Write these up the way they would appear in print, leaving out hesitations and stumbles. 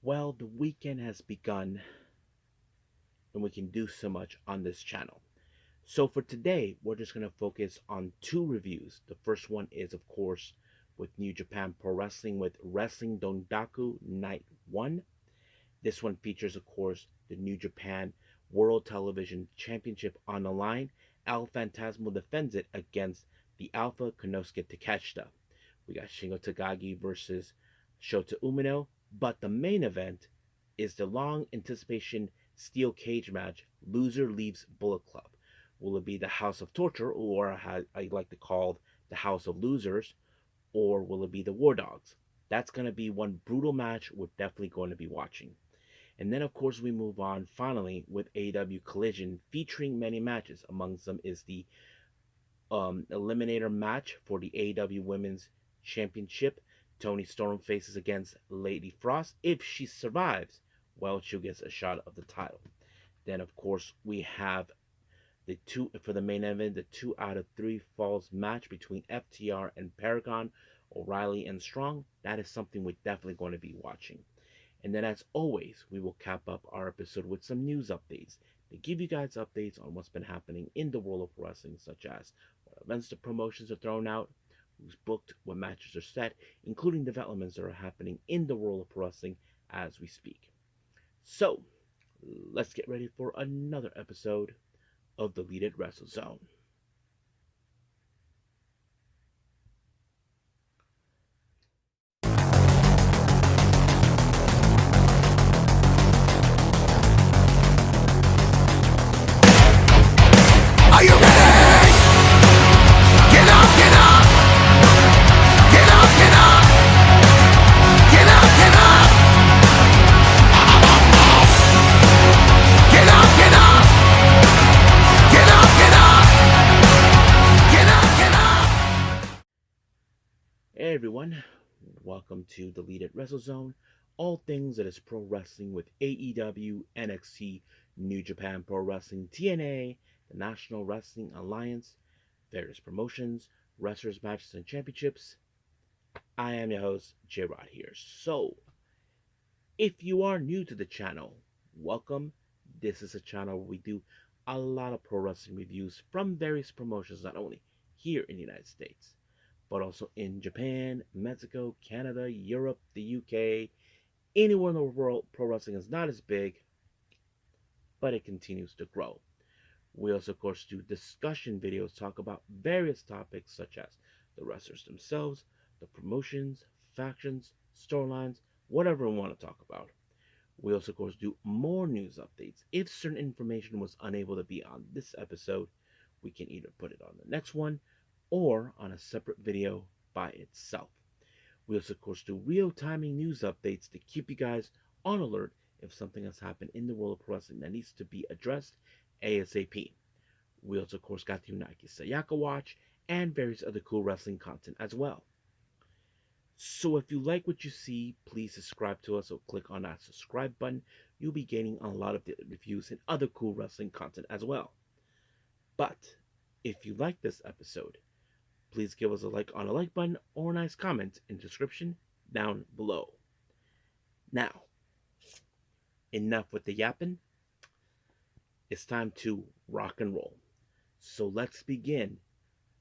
Well, the weekend has begun and we can do so much on this channel. So for today, we're just going to focus on two reviews. The first one is, of course, with New Japan Pro Wrestling with Wrestling Dontaku Night 1. This one features, of course, the New Japan World Television Championship on the line. El Phantasmo defends it against the Alpha Konosuke Takeshita. We got Shingo Takagi versus Shota Umino, but the main event is the long anticipation steel cage match. Loser leaves Bullet Club. Will it be the House of Torture, or I like to call the House of Losers, or will it be the War Dogs? That's going to be one brutal match we're definitely going to be watching. And then, of course, we move on finally with AEW Collision, featuring many matches. Amongst them is the Eliminator match for the AEW Women's Championship. Toni Storm faces against Lady Frost. If she survives, well, she'll get a shot of the title. Then, of course, we have the two for the main event, the 2 out of 3 falls match between FTR and Paragon, O'Reilly and Strong. That is something we're definitely going to be watching. And then, as always, we will cap up our episode with some news updates to give you guys updates on what's been happening in the world of wrestling, such as what events the promotions are thrown out, who's booked, what matches are set, including developments that are happening in the world of wrestling as we speak. So, let's get ready for another episode of the Deleted Wrestle Zone. Are you ready? Get up, get up! Get up, get up! Get up, get up! Get up, get up! Get up, get up! Get up, get up! Hey everyone, welcome to the Deleted Wrestle Zone. All things that is pro wrestling with AEW, NXT, New Japan Pro Wrestling, TNA, the National Wrestling Alliance, various promotions, wrestlers, matches, and championships. I am your host, J-Rod here. So, if you are new to the channel, welcome. This is a channel where we do a lot of pro wrestling reviews from various promotions, not only here in the United States, but also in Japan, Mexico, Canada, Europe, the UK, anywhere in the world. Pro wrestling is not as big, but it continues to grow. We also, of course, do discussion videos, talk about various topics such as the wrestlers themselves, the promotions, factions, storylines, whatever we want to talk about. We also, of course, do more news updates. If certain information was unable to be on this episode, we can either put it on the next one or on a separate video by itself. We also, of course, do real-timing news updates to keep you guys on alert if something has happened in the world of wrestling that needs to be addressed ASAP. We also, of course, got the Unagi Sayaka Watch and various other cool wrestling content as well. So if you like what you see, please subscribe to us or click on that subscribe button. You'll be gaining a lot of the reviews and other cool wrestling content as well. But if you like this episode, please give us a like on the like button or a nice comment in the description down below. Now, enough with the yapping. It's time to rock and roll. So let's begin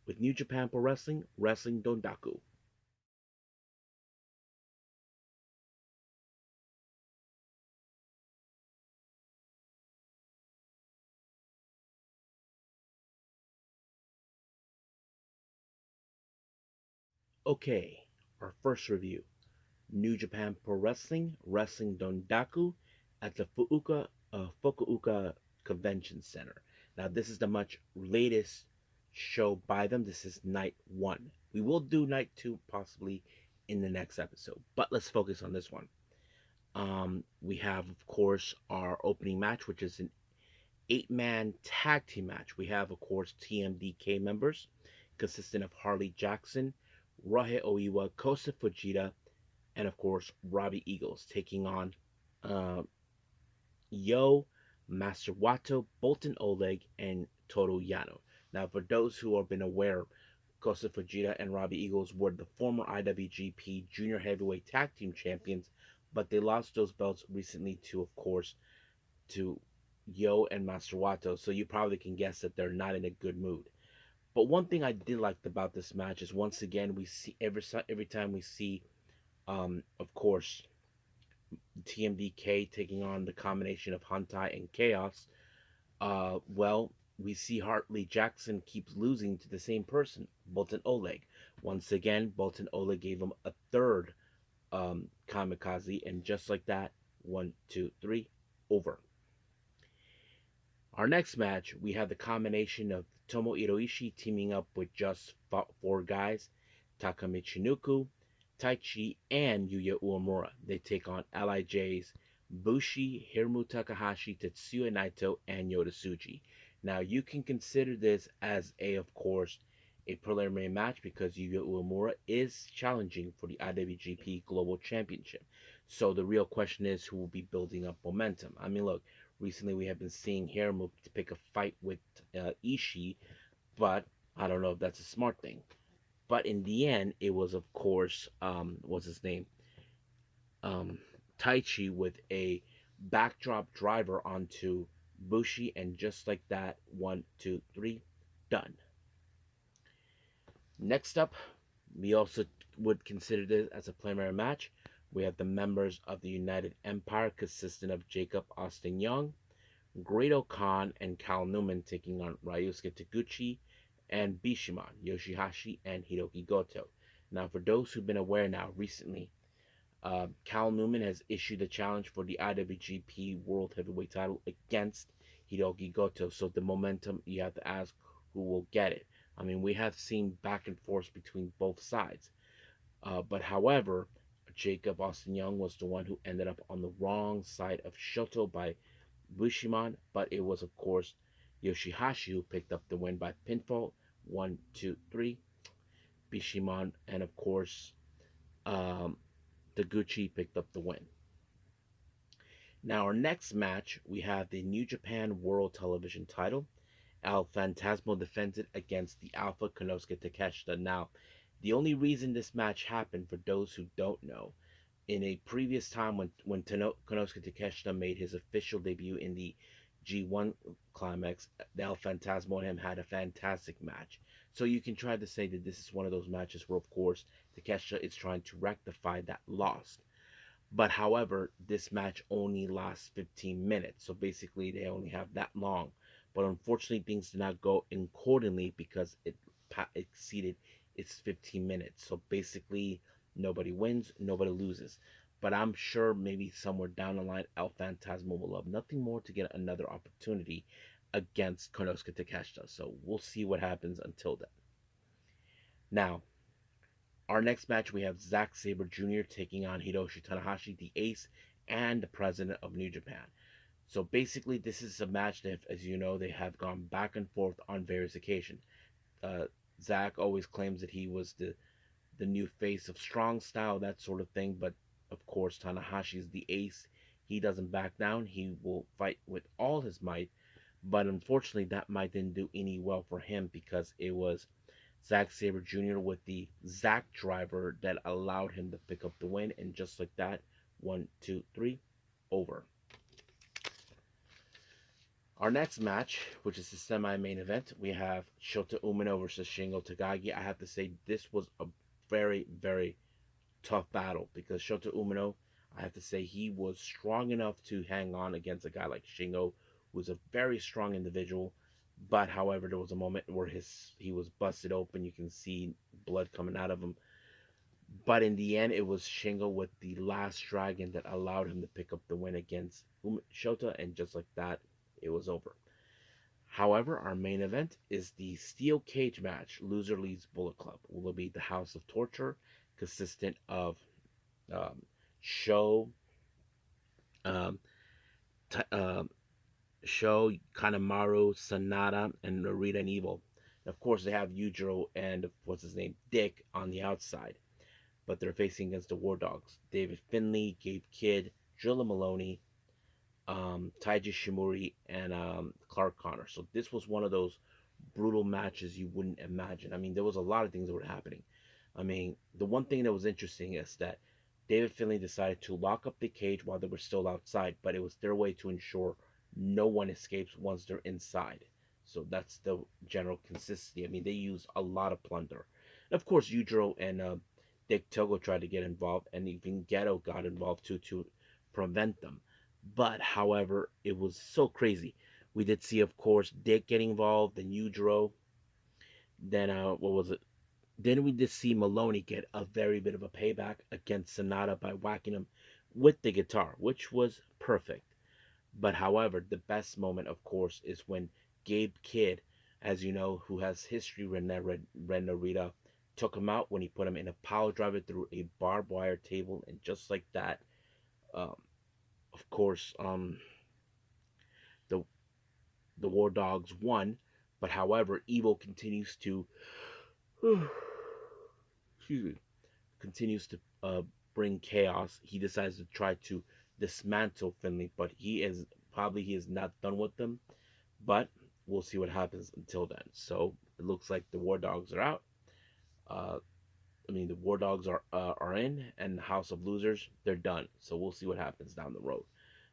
with New Japan Pro Wrestling, Wrestling Dontaku. Okay, our first review. New Japan Pro Wrestling, Wrestling Dontaku at the Fukuoka Convention Center. Now, this is the much latest show by them. This is night 1. We will do night 2 possibly in the next episode, but let's focus on this one. We have, of course, our opening match, which is an 8-man tag team match. We have, of course, TMDK members consisting of Harley Jackson, Rahe Oiwa, Kosa Fujita, and of course Robbie Eagles taking on Yo, Master Wato, Bolton Oleg, and Toru Yano. Now, for those who have been aware, Kosa Fujita and Robbie Eagles were the former IWGP Junior Heavyweight Tag Team Champions but they lost those belts recently to, of course, to Yo and Master Wato. So you probably can guess that they're not in a good mood. But one thing I did like about this match is once again we see every time we see, of course, TMDK taking on the combination of Hantai and Chaos. Well, we see Hartley Jackson keeps losing to the same person, Bolton Oleg. Once again, Bolton Oleg gave him a third kamikaze, and just like that, 1, 2, 3, over. Our next match, we have the combination of Tomo Hiroishi teaming up with just four guys, Taka Michinoku, Taichi, and Yuya Uemura. They take on LIJ's Bushi, Hiromu Takahashi, Tetsuya Naito, and Yota Tsuji. Now, you can consider this as of course, a preliminary match because Yuya Uemura is challenging for the IWGP Global Championship. So the real question is who will be building up momentum. I mean, look, recently we have been seeing Hiromu to pick a fight with Ishii, but I don't know if that's a smart thing. But in the end, it was, of course, what's his name? Um, Taichi with a backdrop driver onto Bushi, and just like that, 1, 2, 3, done. Next up, we also would consider this as a preliminary match. We have the members of the United Empire consisting of Jacob Austin Young, Great Khan, and Cal Newman taking on Ryusuke Taguchi and Bishamon, Yoshihashi, and Hiroki Goto. Now, for those who've been aware now recently, Cal Newman has issued a challenge for the IWGP World Heavyweight title against Hiroki Goto. So the momentum, you have to ask who will get it. I mean, we have seen back and forth between both sides. But however, Jacob Austin Young was the one who ended up on the wrong side of Shoto by Bushimon, but it was, of course, Yoshihashi who picked up the win by pinfall. 1, 2, 3. Bishimon and, of course, um, Taguchi picked up the win. Now, our next match, we have the New Japan World Television title. El Phantasmo defends it against the Alpha Konosuke Takeshita. Now, the only reason this match happened, for those who don't know, in a previous time when Konosuke Takeshita made his official debut in the G1 Climax, El Phantasmo and him had a fantastic match. So you can try to say that this is one of those matches where, of course, Takeshita is trying to rectify that loss. But however, this match only lasts 15 minutes. So basically, they only have that long. But unfortunately, things did not go accordingly because it exceeded its 15 minutes. So basically, nobody wins, nobody loses. But I'm sure maybe somewhere down the line, El Phantasmo will love nothing more to get another opportunity against Konosuke Takeshita. So we'll see what happens until then. Now, our next match, we have Zack Sabre Jr. taking on Hiroshi Tanahashi, the ace and the president of New Japan. So basically, this is a match that, as you know, they have gone back and forth on various occasions. Uh, Zack always claims that he was the new face of strong style, that sort of thing. But of course, Tanahashi is the ace. He doesn't back down. He will fight with all his might. But unfortunately, that might didn't do any well for him because it was Zack Sabre Jr. with the Zack driver that allowed him to pick up the win. And just like that, 1, 2, 3, over. Our next match, which is the semi-main event, we have Shota Umino versus Shingo Takagi. I have to say this was a very, very tough battle because Shota Umino, I have to say he was strong enough to hang on against a guy like Shingo, who's a very strong individual. But however, there was a moment where he was busted open. You can see blood coming out of him. But in the end, it was Shingo with the last dragon that allowed him to pick up the win against Shota, and just like that, it was over. However, our main event is the steel cage match. Loser leaves Bullet Club. Will be the House of Torture, consistent of um, Sho, um, um, Sho, Kanemaru, Sanada, and Narita and Evil. And of course, they have Yujiro and what's his name, Dick, on the outside. But they're facing against the War Dogs. David Finlay, Gabe Kidd, Drilla Maloney, Taiji Shimori, and Clark Connor. So this was one of those brutal matches you wouldn't imagine. I mean, there was a lot of things that were happening. I mean, the one thing that was interesting is that David Finlay decided to lock up the cage while they were still outside, but it was their way to ensure no one escapes once they're inside. So that's the general consistency. I mean, they use a lot of plunder. And of course, Yujiro and Dick Togo tried to get involved, and even Ghetto got involved too to prevent them. But however, it was so crazy. We did see, of course, Dick getting involved, then Yujiro, then what was it? Then we did see Maloney get a very bit of a payback against Sonata by whacking him with the guitar, which was perfect. But however, the best moment, of course, is when Gabe Kidd, as you know, who has history with Ren Narita, took him out when he put him in a pile driver through a barbed wire table, and just like that, um, of course, the the War Dogs won. But however, Evil continues to excuse me, continues to bring chaos. He decides to try to dismantle Finley, but he is not done with them. But we'll see what happens until then. So it looks like the War Dogs are out. Uh, the War Dogs are in, and House of Losers, they're done. So we'll see what happens down the road.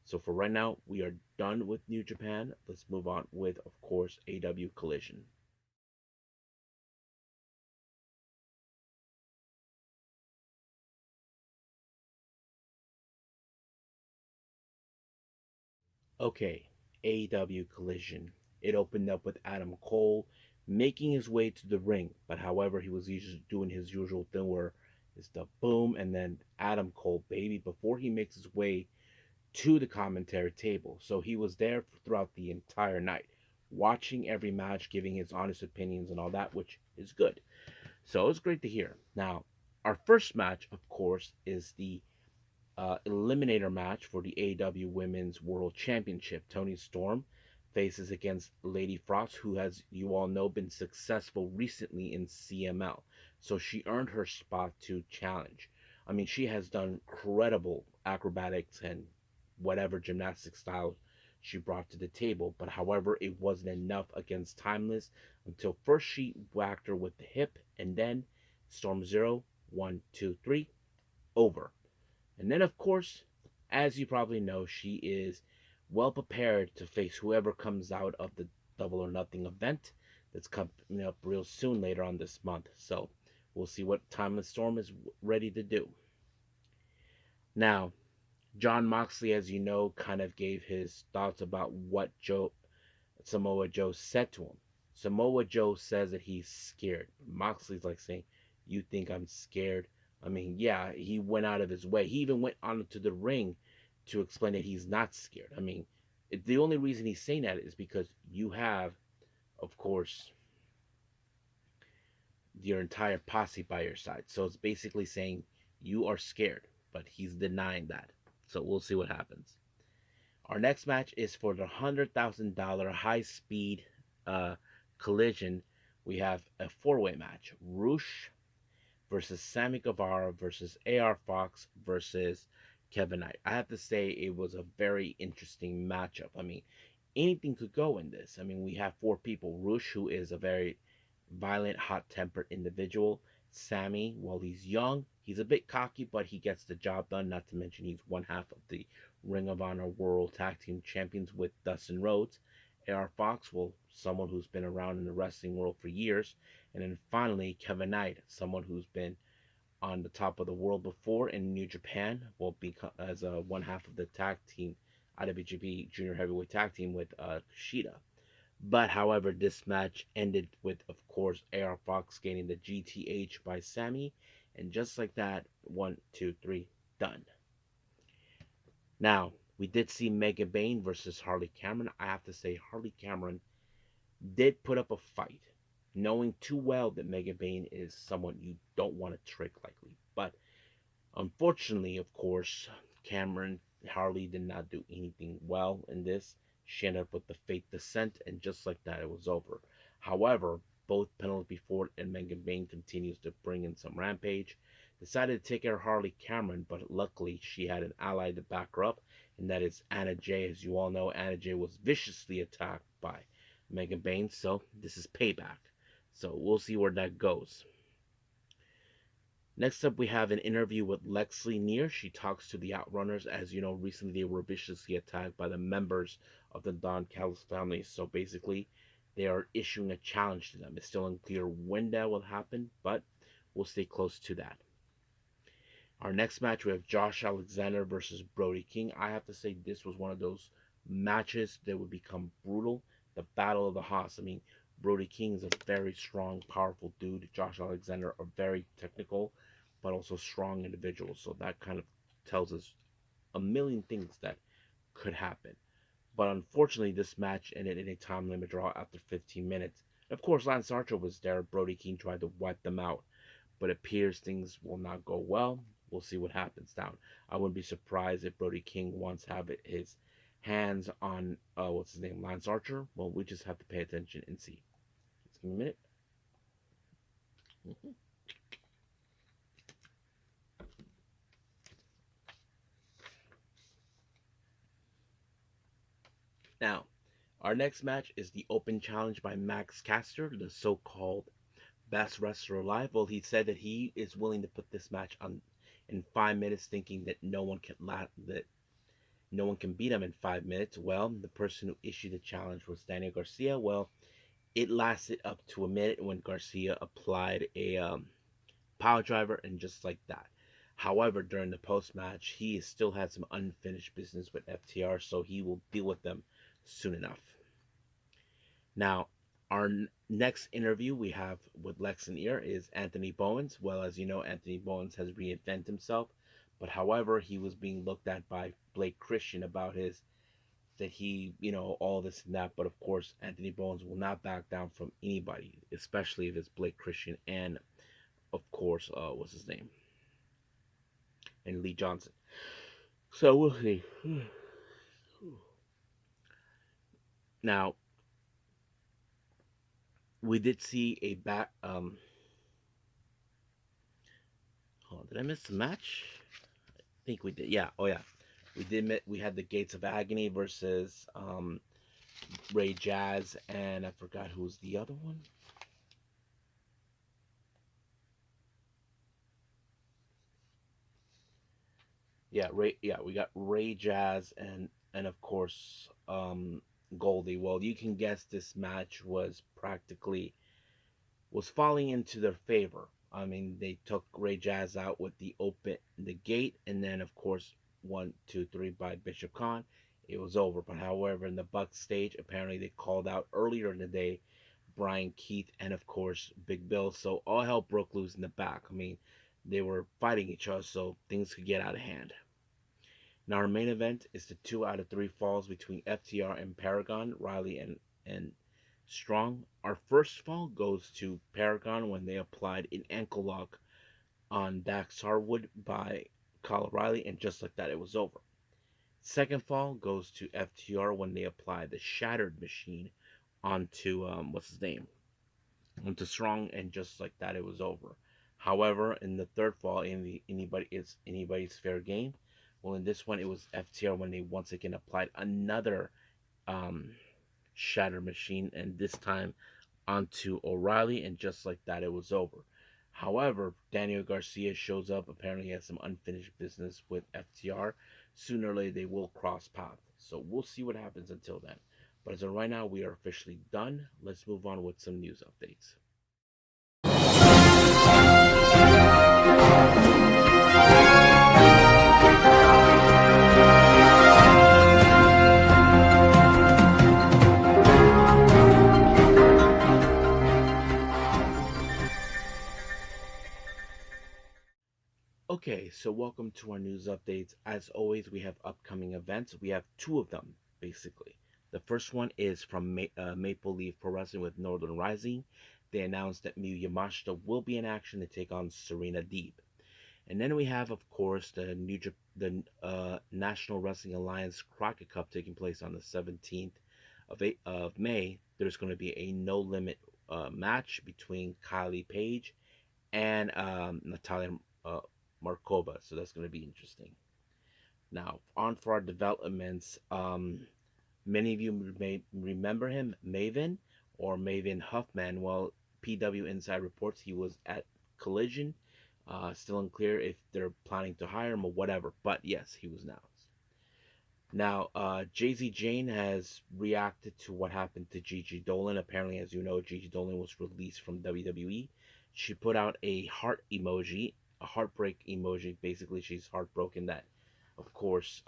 So for right now, we are done with New Japan. Let's move on with, of course, AEW Collision. Okay, AEW Collision. It opened up with Adam Cole making his way to the ring, but however, he was usually doing his usual thing where it's the boom and then Adam Cole, baby, before he makes his way to the commentary table. So he was there throughout the entire night, watching every match, giving his honest opinions and all that, which is good. So it was great to hear. Now, our first match, of course, is the eliminator match for the AEW Women's World Championship. Toni Storm faces against Lady Frost, who, as you all know, been successful recently in CML. So she earned her spot to challenge. I mean, she has done incredible acrobatics and whatever gymnastic style she brought to the table. But however, it wasn't enough against Timeless until first she whacked her with the hip, and then Storm Zero, 1, 2, 3, over. And then, of course, as you probably know, she is well prepared to face whoever comes out of the Double or Nothing event that's coming up real soon later on this month. So we'll see what Timeless Storm is ready to do. Now, John Moxley, as you know, kind of gave his thoughts about what Samoa Joe said to him. Samoa Joe says that he's scared. Moxley's like saying, "You think I'm scared?" I mean, yeah, he went out of his way. He even went onto the ring to explain that he's not scared. I mean, the only reason he's saying that is because you have, of course, your entire posse by your side. So it's basically saying you are scared, but he's denying that. So we'll see what happens. Our next match is for the $100,000 high speed collision. We have a four-way match: Roosh versus Sammy Guevara versus AR Fox versus Kevin Knight. I have to say it was a very interesting matchup. I mean, anything could go in this. I mean, we have four people: Roosh, who is a very violent, hot-tempered individual. Sammy, while he's young, he's a bit cocky, but he gets the job done. Not to mention he's one half of the Ring of Honor World Tag Team Champions with Dustin Rhodes. AR Fox, well, someone who's been around in the wrestling world for years. And then finally, Kevin Knight, someone who's been on the top of the world before in New Japan, will be as one half of the tag team, IWGP Junior Heavyweight Tag Team with Kushida. But however, this match ended with, of course, AR Fox gaining the GTH by Sammy, and just like that, 1, 2, 3, done. Now, we did see Mega Bane versus Harley Cameron. I have to say, Harley Cameron did put up a fight, knowing too well that Mega Bane is someone you don't want to trick likely. But unfortunately, of course, Cameron Harley did not do anything well in this. She ended up with the Fate Descent, and just like that, it was over. However, both Penelope Ford and Megan Bain continues to bring in some rampage. Decided to take care of Harley Cameron, but luckily she had an ally to back her up, and that is Anna Jay. As you all know, Anna Jay was viciously attacked by Megan Bain, so this is payback. So we'll see where that goes. Next up, we have an interview with Lexley Neer. She talks to the Outrunners. As you know, recently they were viciously attacked by the members of the Don Callis family. So basically, they are issuing a challenge to them. It's still unclear when that will happen, but we'll stay close to that. Our next match, we have Josh Alexander versus Brody King. I have to say, this was one of those matches that would become brutal. The Battle of the Haas. I mean, Brody King is a very strong, powerful dude. Josh Alexander, a very technical, but also strong individual. So that kind of tells us a million things that could happen. But unfortunately, this match ended in a time limit draw after 15 minutes. Of course, Lance Archer was there. Brody King tried to wipe them out, but it appears things will not go well. We'll see what happens down. I wouldn't be surprised if Brody King wants to have his hands on what's his name, Lance Archer. Well, we just have to pay attention and see. Just give me a minute. Mm-hmm. Now, our next match is the Open Challenge by Max Caster, the so-called best wrestler alive. Well, he said that he is willing to put this match on in 5 minutes, thinking that no one can beat him in 5 minutes. Well, the person who issued the challenge was Daniel Garcia. Well, it lasted up to a minute when Garcia applied a power driver, and just like that. However, during the post match, he still had some unfinished business with FTR, so he will deal with them soon enough. Now, our next interview we have with Lex and Ear is Anthony Bowens. Well, as you know, Anthony Bowens has reinvented himself, but however, he was being looked at by Blake Christian about his that he, all this and that. But of course, Anthony Bowens will not back down from anybody, especially if it's Blake Christian and, of course, what's his name? And Lee Johnson. So we'll see. Now, we did see a back. Hold on, did I miss the match? I think we did. Yeah. Oh yeah. We did. We had the Gates of Agony versus Ray Jazz, and I forgot who's the other one. Yeah, Ray. Yeah, we got Ray Jazz and of course Goldie. Well, you can guess this match was falling into their favor. I mean, they took Ray Jazz out with the gate, and then of course 1, 2, 3 by Bishop Khan. It was over. But however, in the Bucks stage, apparently they called out earlier in the day Brian Keith and of course Big Bill. So all hell broke loose in the back. I mean, they were fighting each other, so things could get out of hand. Now our main event is the 2 out of 3 falls between FTR and Paragon, Riley and Strong. Our first fall goes to Paragon when they applied an ankle lock on Dax Harwood by Kyle O'Reilly, and just like that, it was over. Second fall goes to FTR when they applied the Shattered Machine onto what's his name, onto Strong, and just like that, it was over. However, in the third fall, anybody's fair game. Well, in this one, it was FTR when they once again applied another um, Shatter Machine, and this time onto O'Reilly, and just like that, it was over. However, Daniel Garcia shows up. Apparently, he has some unfinished business with FTR. Sooner or later, they will cross paths. So we'll see what happens until then. But as of right now, we are officially done. Let's move on with some news updates. Okay, so welcome to our news updates. As always, we have upcoming events. We have 2 of them, basically. The first one is from Maple Leaf Pro Wrestling with Northern Rising. They announced that Miyu Yamashita will be in action to take on Serena Deeb. And then we have, of course, the National Wrestling Alliance Crockett Cup taking place on the 17th of May. There's going to be a no limit match between Kylie Page and Natalia Markova, so that's going to be interesting. Now, on for our developments. Many of you may remember him, Maven, or Maven Huffman. Well, PW Inside reports he was at Collision Still unclear if they're planning to hire him or whatever, but yes, he was announced. Now, Jayne has reacted to what happened to GiginDolin. Apparently, as you know, GiginDolin was released from WWE. She put out a heart emoji, a heartbreak emoji. Basically, she's heartbroken that, of course,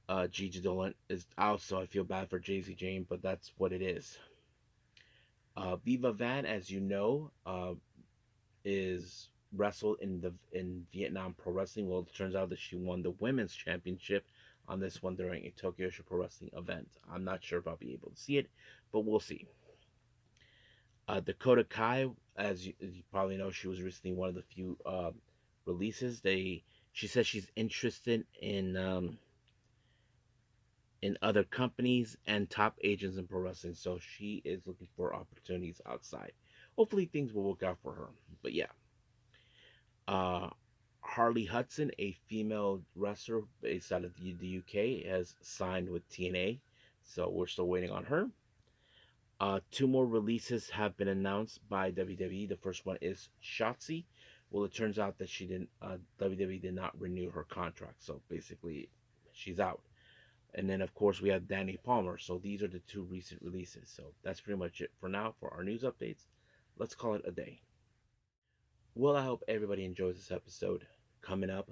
GiginDolin is out, so I feel bad for Jayne, but that's what it is. Viva Van, as you know, is wrestled in Vietnam Pro Wrestling. Well, it turns out that she won the women's championship on this one during a Tokyo Show Pro Wrestling event. I'm not sure if I'll be able to see it, but we'll see. Dakota Kai, as you probably know, she was recently one of the few releases. She says she's interested in other companies and top agents in pro wrestling, so she is looking for opportunities outside. Hopefully, things will work out for her. But yeah, uh, Harley Hudson, a female wrestler based out of the UK, has signed with TNA, so we're still waiting on her. Two more releases have been announced by WWE. The first one is Shotzi. Well, it turns out that she didn't. WWE did not renew her contract, so basically, she's out. And then, of course, we have Danny Palmer. So these are the two recent releases. So that's pretty much it for now for our news updates. Let's call it a day. Well, I hope everybody enjoys this episode. Coming up,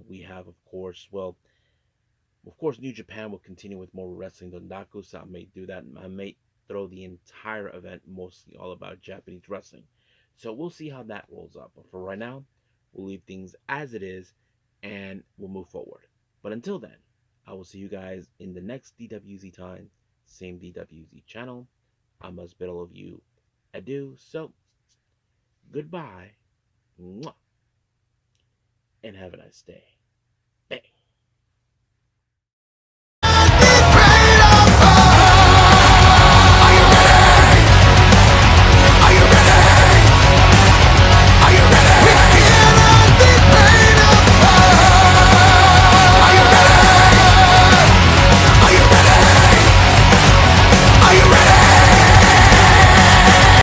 we have, of course, New Japan will continue with more Wrestling Dontaku, so I may do that. I may throw the entire event mostly all about Japanese wrestling. So we'll see how that rolls up. But for right now, we'll leave things as it is and we'll move forward. But until then, I will see you guys in the next DWZ time, same DWZ channel. I must bid all of you adieu. So, goodbye, and have a nice day.